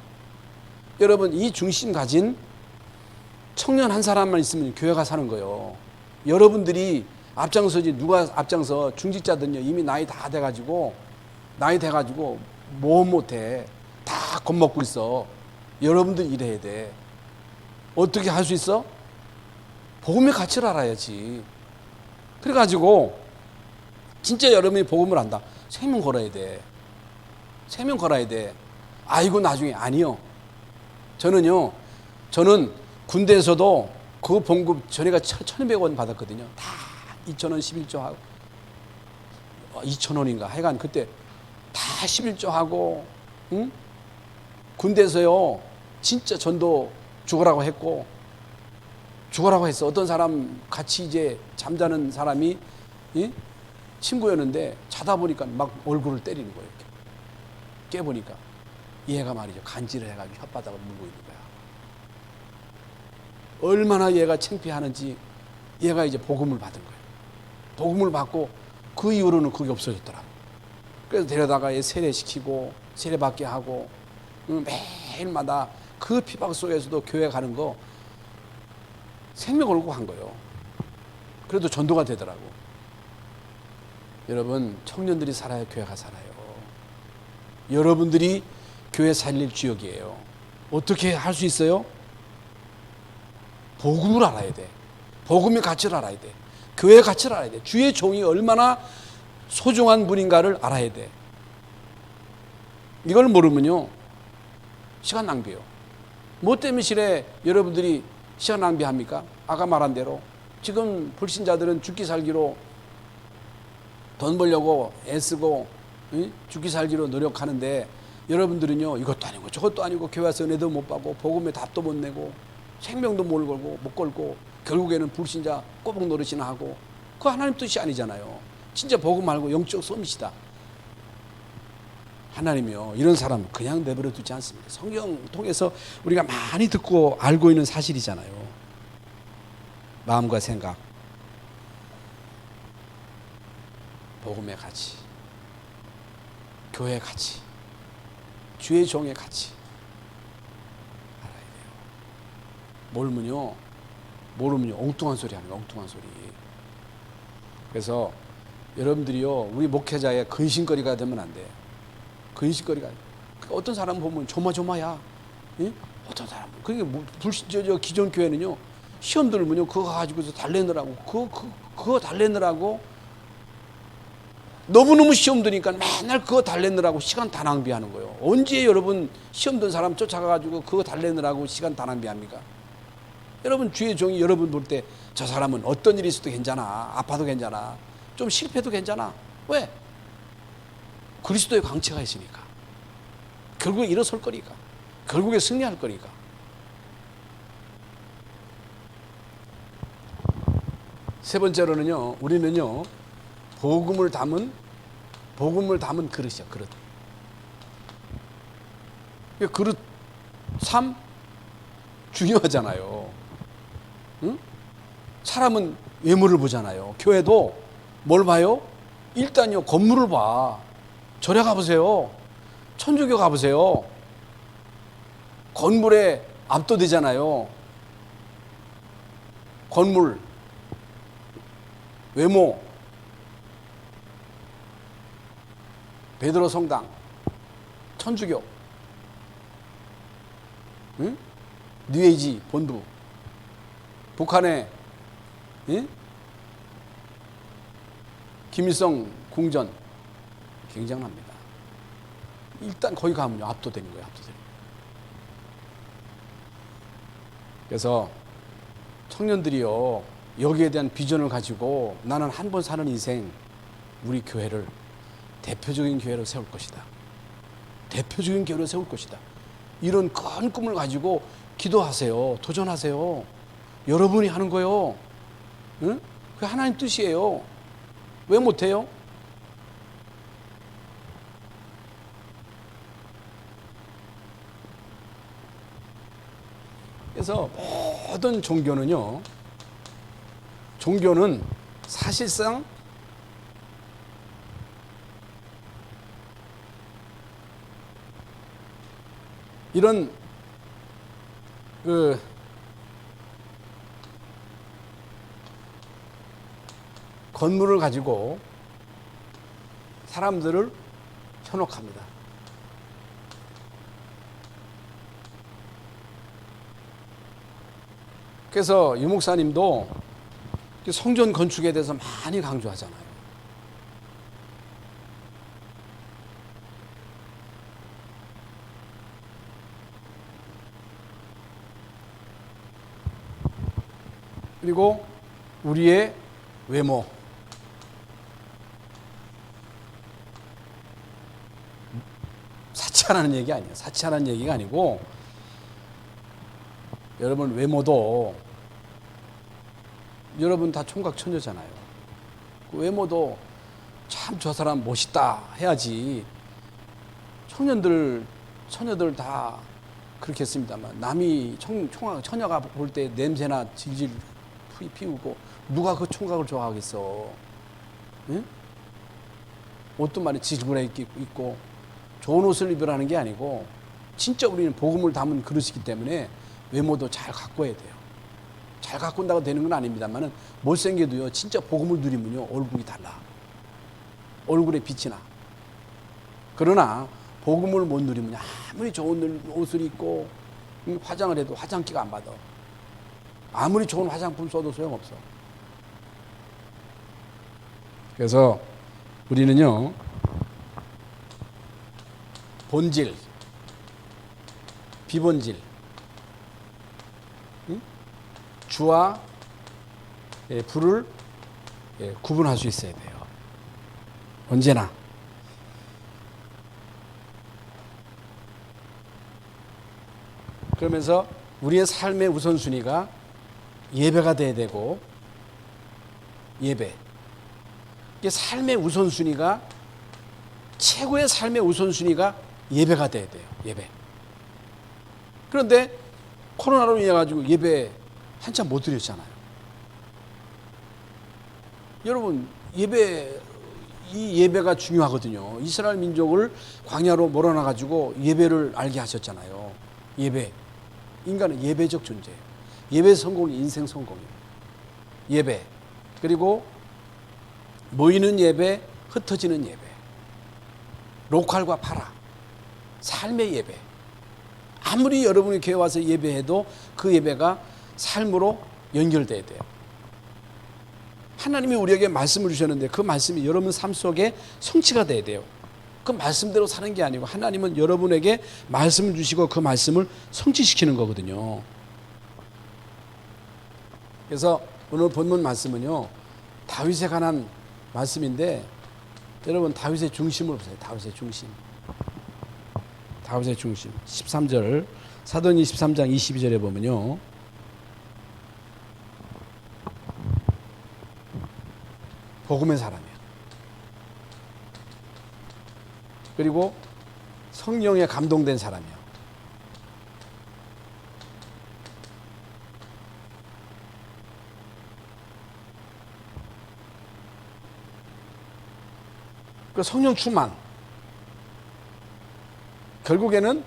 여러분 이 중심 가진 청년 한 사람만 있으면 교회가 사는 거예요. 여러분들이 앞장서지. 누가 앞장서? 중직자들은요 이미 나이 돼가지고 뭐 못해. 다 겁먹고 있어. 여러분들 일해야 돼. 어떻게 할 수 있어? 복음의 가치를 알아야지. 그래가지고 진짜 여러분이 복음을 안다. 생명 걸어야 돼. 생명 걸어야 돼. 아이고 나중에. 아니요. 저는 군대에서도 그 봉급 전에가 1,200원 받았거든요. 다 2,000원 11조 하고 2,000원인가 하여간 그때 다 11조 하고, 응? 군대에서요 진짜 전도 죽으라고 했고, 죽으라고 했어. 어떤 사람 같이 이제 잠자는 사람이 친구였는데 자다 보니까 막 얼굴을 때리는 거예요. 이렇게. 깨보니까 얘가 말이죠 간질을 해가지고 혓바닥을 물고 있는 거야. 얼마나 얘가 창피하는지. 얘가 이제 복음을 받은 거예요. 복음을 받고 그 이후로는 그게 없어졌더라고. 그래서 데려다가 얘 세례시키고 세례받게 하고 매일마다 그 피박 속에서도 교회 가는 거 생명 걸고 한 거예요. 그래도 전도가 되더라고. 여러분 청년들이 살아야 교회가 살아요. 여러분들이 교회 살릴 주역이에요. 어떻게 할 수 있어요? 복음을 알아야 돼. 복음의 가치를 알아야 돼. 교회의 가치를 알아야 돼. 주의 종이 얼마나 소중한 분인가를 알아야 돼. 이걸 모르면요 시간 낭비예요. 뭐 때문에 여러분들이 시간 낭비합니까? 아까 말한 대로 지금 불신자들은 죽기 살기로 돈 벌려고 애쓰고 죽기 살기로 노력하는데, 여러분들은요 이것도 아니고 저것도 아니고 교회 와서 은혜도 못 받고 복음의 답도 못 내고 생명도 못 걸고 결국에는 불신자 꼬북 노릇이나 하고. 그거 하나님 뜻이 아니잖아요. 진짜 복음 말고 영적 솜씨다. 하나님이요 이런 사람 그냥 내버려 두지 않습니다. 성경 통해서 우리가 많이 듣고 알고 있는 사실이잖아요. 마음과 생각, 복음의 가치, 교회의 가치, 주의 종의 가치 알아야 돼요. 모르면요 엉뚱한 소리 하는 거예요. 엉뚱한 소리. 그래서 여러분들이요, 우리 목회자의 근심거리가 되면 안 돼요. 근심거리가. 어떤 사람 보면 조마조마야. 예? 어떤 사람은. 그러니까 기존 교회는요, 시험 들면요, 그거 가지고서 달래느라고, 그거 달래느라고, 너무너무 시험 드니까 맨날 그거 달래느라고 시간 다 낭비하는 거예요. 언제 여러분 시험 든 사람 쫓아가가지고 그거 달래느라고 시간 다 낭비합니까? 여러분 주의 종이 여러분 볼 때 저 사람은 어떤 일이 있어도 괜찮아. 아파도 괜찮아. 좀 실패도 괜찮아. 왜? 그리스도의 광채가 있으니까. 결국에 일어설 거니까. 결국에 승리할 거니까. 세 번째로는요, 우리는요, 복음을 담은 그릇이야, 그릇. 그릇 삶 중요하잖아요. 응? 사람은 외모를 보잖아요. 교회도 뭘 봐요? 일단요, 건물을 봐. 절에 가보세요. 천주교 가보세요. 건물에 압도되잖아요. 건물, 외모, 베드로 성당, 천주교, 응? 뉴에이지 본부, 북한의 김일성 궁전 굉장합니다. 일단 거기 가면요, 압도되는 거예요. 압도되는 거예요. 그래서 청년들이요, 여기에 대한 비전을 가지고 나는 한 번 사는 인생 우리 교회를 대표적인 교회로 세울 것이다. 대표적인 교회로 세울 것이다. 이런 큰 꿈을 가지고 기도하세요. 도전하세요. 여러분이 하는 거요. 응? 그게 하나님 뜻이에요. 왜 못해요? 그래서 모든 종교는 사실상 이런 건물을 가지고 사람들을 현혹합니다. 그래서 유 목사님도 성전 건축에 대해서 많이 강조하잖아요. 그리고 우리의 외모, 사치하라는 얘기 아니에요. 사치하라는 얘기가 아니고, 여러분 외모도, 여러분 다 총각 처녀잖아요. 그 외모도 참 저 사람 멋있다 해야지. 처녀들 다 그렇게 했습니다만, 남이 처녀가 볼 때 냄새나 질질 피우고 누가 그 총각을 좋아하겠어? 응? 옷도 많이 지저분하게 입고 좋은 옷을 입으라는 게 아니고, 진짜 우리는 복음을 담은 그릇이기 때문에 외모도 잘 가꿔야 돼요. 잘 가꾼다고 되는 건 아닙니다만은, 못생겨도요, 진짜 복음을 누리면요, 얼굴이 달라. 얼굴에 빛이 나. 그러나 복음을 못 누리면 아무리 좋은 옷을 입고 화장을 해도 화장기가 안 받아. 아무리 좋은 화장품 써도 소용없어. 그래서 우리는요, 본질, 비본질, 주와 부를 구분할 수 있어야 돼요. 언제나. 그러면서 우리의 삶의 우선순위가 예배가 돼야 되고, 예배. 이게 삶의 우선순위가, 최고의 삶의 우선순위가 예배가 돼야 돼요. 예배. 그런데 코로나로 인해 가지고 예배 한참 못 드렸잖아요. 여러분, 이 예배가 중요하거든요. 이스라엘 민족을 광야로 몰아놔 가지고 예배를 알게 하셨잖아요. 예배. 인간은 예배적 존재예요. 예배 성공이 인생 성공이에요. 예배. 그리고 모이는 예배, 흩어지는 예배, 로컬과 파라, 삶의 예배. 아무리 여러분이 교회 와서 예배해도 그 예배가 삶으로 연결돼야 돼요. 하나님이 우리에게 말씀을 주셨는데 그 말씀이 여러분 삶 속에 성취가 돼야 돼요. 그 말씀대로 사는 게 아니고 하나님은 여러분에게 말씀을 주시고 그 말씀을 성취시키는 거거든요. 그래서 오늘 본문 말씀은요, 다윗에 관한 말씀인데, 여러분 다윗의 중심을 보세요. 다윗의 중심. 다윗의 중심. 13절, 사도행전 23장 22절에 보면요, 복음의 사람이야. 그리고 성령에 감동된 사람이야. 그 성령 충만. 결국에는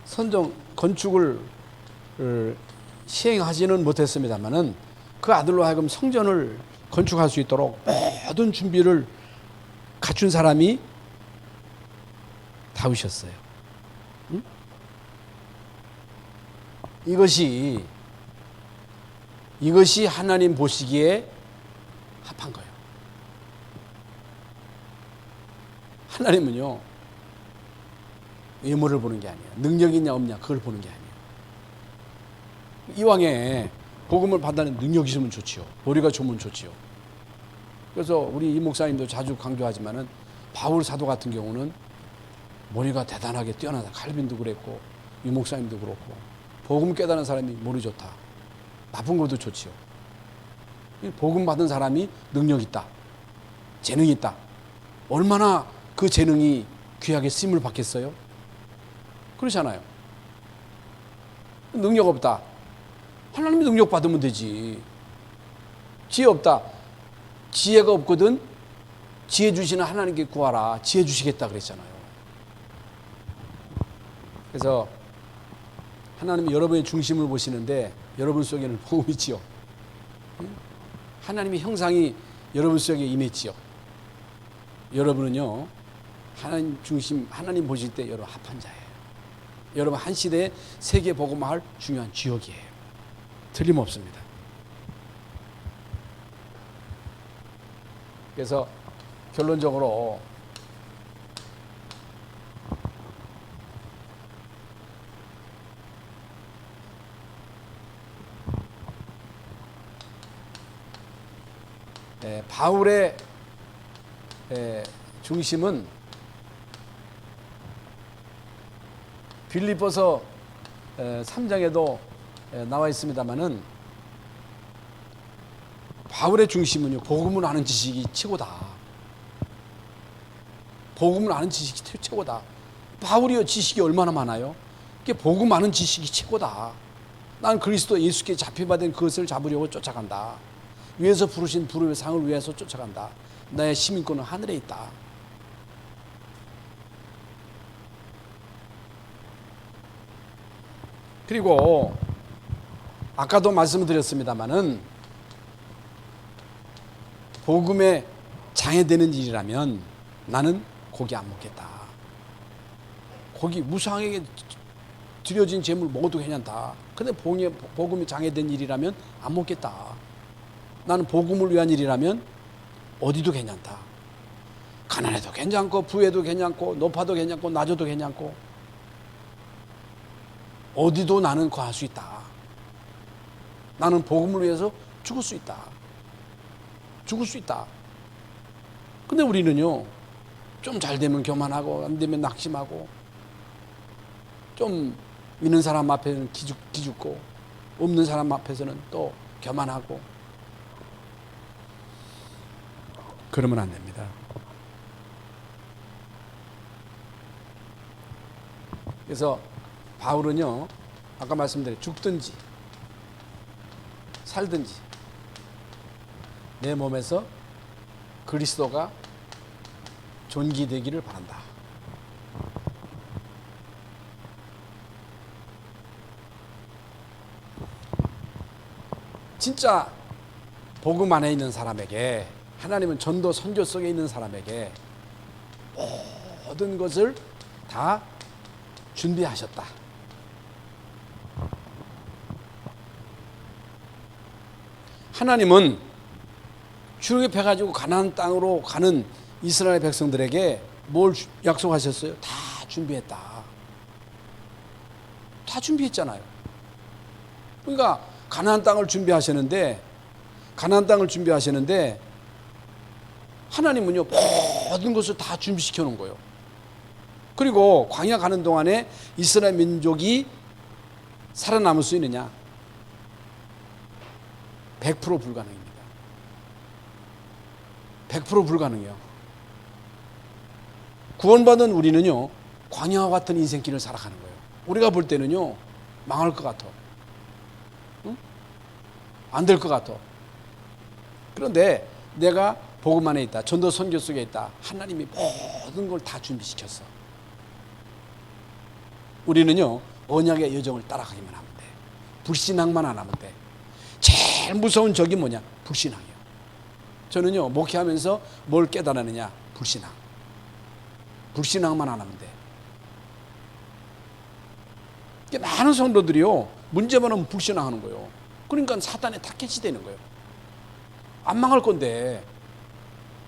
선정 건축을 시행하지는 못했습니다만은 그 아들로 하여금 성전을 건축할 수 있도록 모든 준비를 갖춘 사람이 다윗이었어요. 응? 이것이 하나님 보시기에 합한 거예요. 하나님은요, 외모를 보는 게 아니에요. 능력이 있냐 없냐 그걸 보는 게 아니에요. 이왕에 복음을 받는 능력이 있으면 좋지요. 머리가 좋으면 좋지요. 그래서 우리 이 목사님도 자주 강조하지만은 바울 사도 같은 경우는 머리가 대단하게 뛰어나다. 칼빈도 그랬고 이 목사님도 그렇고 복음 깨달은 사람이 머리 좋다. 나쁜 것도 좋지요. 복음 받은 사람이 능력 있다. 재능이 있다. 얼마나 그 재능이 귀하게 쓰임을 받겠어요? 그렇잖아요. 능력 없다. 하나님이 능력 받으면 되지. 지혜 없다. 지혜가 없거든 지혜 주시는 하나님께 구하라. 지혜 주시겠다 그랬잖아요. 그래서 하나님이 여러분의 중심을 보시는데 여러분 속에는 복음이 있지요. 하나님의 형상이 여러분 속에 임했지요. 여러분은요, 하나님 중심, 하나님 보실 때 여러분 합한 자예요. 여러분 한 시대에 세계 복음화할 중요한 주역이에요. 틀림없습니다. 그래서 결론적으로 바울의 중심은 빌립보서 3장에도 나와 있습니다만은 바울의 중심은요, 복음을 아는 지식이 최고다. 복음을 아는 지식이 최고다. 바울이요, 지식이 얼마나 많아요? 그게 복음 아는 지식이 최고다. 난 그리스도 예수께 잡혀받은 그것을 잡으려고 쫓아간다. 위에서 부르신 부름의 상을 위해서 쫓아간다. 나의 시민권은 하늘에 있다. 그리고 아까도 말씀을 드렸습니다마는 복음에 장애되는 일이라면 나는 고기 안 먹겠다. 고기 무상하게 드려진 재물 먹어도 괜찮다. 근데 복음에 장애된 일이라면 안 먹겠다. 나는 복음을 위한 일이라면 어디도 괜찮다. 가난해도 괜찮고 부해도 괜찮고 높아도 괜찮고 낮아도 괜찮고 어디도 나는 거할 수 있다. 나는 복음을 위해서 죽을 수 있다. 죽을 수 있다. 근데 우리는요, 좀 잘 되면 교만하고 안 되면 낙심하고 좀 있는 사람 앞에는 기죽고 없는 사람 앞에서는 또 교만하고 그러면 안 됩니다. 그래서 바울은요, 아까 말씀드린 죽든지 살든지 내 몸에서 그리스도가 존귀되기를 바란다. 진짜 복음 안에 있는 사람에게, 하나님은 전도 선교 속에 있는 사람에게 모든 것을 다 준비하셨다. 하나님은 출애굽해가지고 가나안 땅으로 가는 이스라엘 백성들에게 뭘 약속하셨어요? 다 준비했다. 다 준비했잖아요. 그러니까 가나안 땅을 준비하셨는데 하나님은요 모든 것을 다 준비시켜 놓은 거예요. 그리고 광야 가는 동안에 이스라엘 민족이 살아남을 수 있느냐? 100% 불가능입니다. 100% 불가능해요. 구원받은 우리는요 광야와 같은 인생길을 살아가는 거예요. 우리가 볼 때는요 망할 것 같아. 응? 안 될 것 같아. 그런데 내가 복음 안에 있다, 전도 선교 속에 있다, 하나님이 모든 걸 다 준비시켰어. 우리는요 언약의 여정을 따라가기만 하면 돼. 불신앙만 안 하면 돼. 제일 무서운 적이 뭐냐? 불신앙이에요. 저는요 목회하면서 뭘 깨달았느냐? 불신앙만 안 하면 돼. 많은 성도들이요 문제만 하면 불신앙하는 거예요. 그러니까 사단의 타겟이 되는 거예요. 안 망할 건데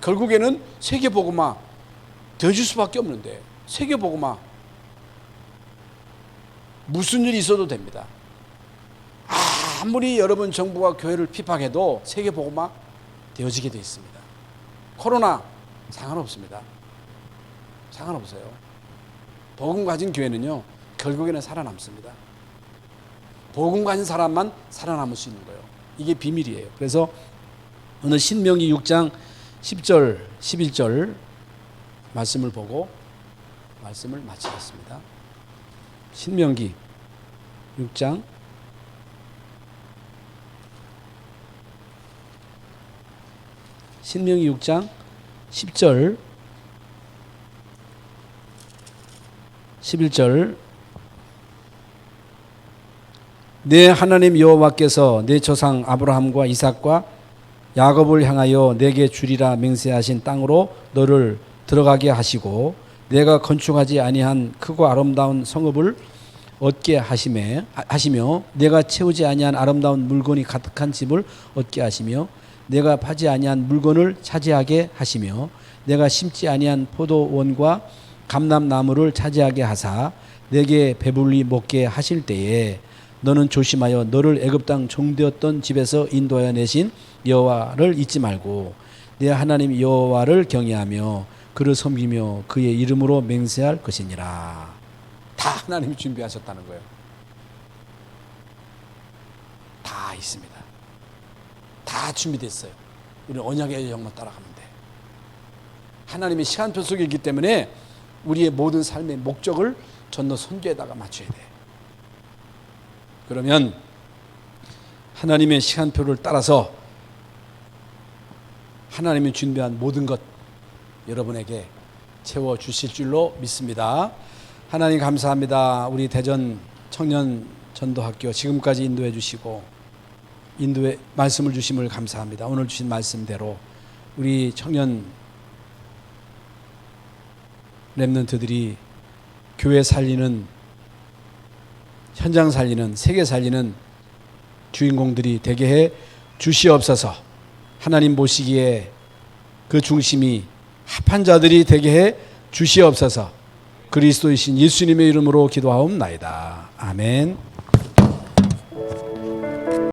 결국에는 세계복음화 되어줄 수밖에 없는데, 세계복음화 무슨 일이 있어도 됩니다. 아무리 여러분 정부가 교회를 핍박해도 세계복음화 되어지게 되어 있습니다. 코로나 상관없습니다. 상관없어요. 복음 가진 교회는요 결국에는 살아남습니다. 복음 가진 사람만 살아남을 수 있는 거예요. 이게 비밀이에요. 그래서 오늘 신명기 6장 10절 11절 말씀을 보고 말씀을 마치겠습니다. 신명기 6장 10절 11절 내 하나님 여호와께서 내 조상 아브라함과 이삭과 야곱을 향하여 내게 주리라 맹세하신 땅으로 너를 들어가게 하시고 내가 건축하지 아니한 크고 아름다운 성읍을 얻게 하시며 내가 채우지 아니한 아름다운 물건이 가득한 집을 얻게 하시며 내가 파지 아니한 물건을 차지하게 하시며 내가 심지 아니한 포도원과 감람나무를 차지하게 하사 내게 배불리 먹게 하실 때에 너는 조심하여 너를 애굽 땅 종되었던 집에서 인도하여 내신 여호와를 잊지 말고 내 하나님 여호와를 경외하며 그를 섬기며 그의 이름으로 맹세할 것이니라. 다 하나님이 준비하셨다는 거예요. 다 있습니다. 다 준비됐어요. 우리는 언약의 여정만 따라가면 돼. 하나님의 시간표 속에 있기 때문에 우리의 모든 삶의 목적을 전도 선교에다가 맞춰야 돼. 그러면 하나님의 시간표를 따라서 하나님이 준비한 모든 것 여러분에게 채워주실 줄로 믿습니다. 하나님 감사합니다. 우리 대전 청년 전도학교 지금까지 인도해 주시고 인도의 말씀을 주심을 감사합니다. 오늘 주신 말씀대로 우리 청년 렘넌트들이 교회 살리는, 현장 살리는, 세계 살리는 주인공들이 되게 해 주시옵소서. 하나님 보시기에 그 중심이 합한 자들이 되게 해 주시옵소서. 그리스도이신 예수님의 이름으로 기도하옵나이다. 아멘.